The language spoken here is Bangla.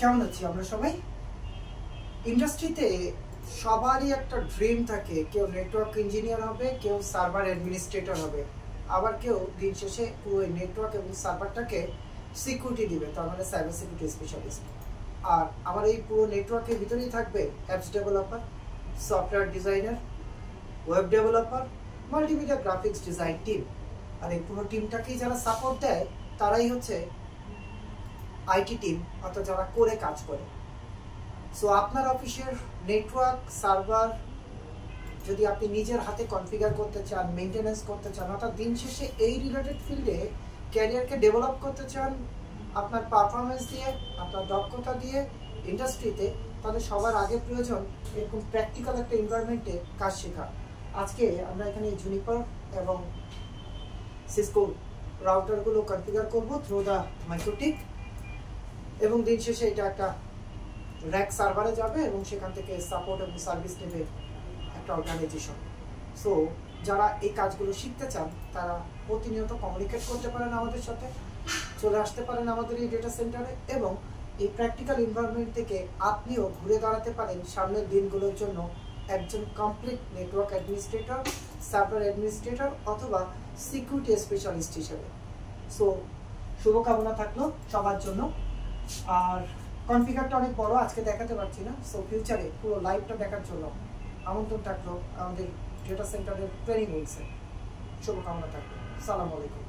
কেমন আছি আমরা সবাই? ইন্ডাস্ট্রিতে সবারই একটা ড্রিম থাকে, কেউ নেটওয়ার্ক ইঞ্জিনিয়ার হবে, কেউ সার্ভার অ্যাডমিনিস্ট্রেটর হবে, আবার কেউ দিন শেষে পুরো নেটওয়ার্ক এবং সার্ভারটাকে সিকিউরিটি দিবে, তার মানে সাইবার সিকিউরিটি স্পেশালিস্ট। আর আমার এই পুরো নেটওয়ার্কের ভিতরেই থাকবে apps developer, software designer, web developer, multimedia graphics design team. আর এই পুরো টিমটাকেই যারা সাপোর্ট দেয় তারাই হচ্ছে আইটি টিম, অর্থাৎ যারা করে কাজ করে। সো আপনার অফিসের নেটওয়ার্ক সার্ভার যদি আপনি নিজের হাতে কনফিগার করতে চান, মেনটেন্যান্স করতে চান, অর্থাৎ দিন শেষে এই রিলেটেড ফিল্ডে ক্যারিয়ারকে ডেভেলপ করতে চান আপনার পারফরমেন্স দিয়ে, আপনার দক্ষতা দিয়ে ইন্ডাস্ট্রিতে, তাহলে সবার আগে প্রয়োজন এরকম প্র্যাকটিক্যাল একটা এনভায়রনমেন্টে কাজ শেখা। আজকে আমরা এখানে জুনিপার এবং সিসকো রাউটারগুলো কনফিগার করব থ্রু দ্য মাইক্রোটিক, এবং দিন শেষে এটা একটা র্যাক সার্ভারে যাবে এবং সেখান থেকে সাপোর্ট এবং সার্ভিস নেবে একটা অর্গানাইজেশন। সো যারা এই কাজগুলো শিখতে চান তারা প্রতিনিয়ত কমিউনিকেট করতে পারেন আমাদের সাথে, চলে আসতে পারেন আমাদের এই ডেটা সেন্টারে, এবং এই প্র্যাকটিক্যাল এনভায়রনমেন্ট থেকে আপনিও ঘুরে দাঁড়াতে পারেন সামনের দিনগুলোর জন্য একজন complete network administrator, server administrator অথবা সিকিউরিটি স্পেশালিস্ট হিসেবে। সো শুভকামনা থাকলো সবার জন্য। আর কনফিগারটা অনেক বড়, আজকে দেখাতে পারছি না, সো ফিউচারে পুরো লাইভটা দেখার জন্য আমন্ত্রণ থাকলো আমাদের ডেটা সেন্টারের ট্রেনিং উইংসে। শুভকামনা থাকলো। সালাম আলাইকুম।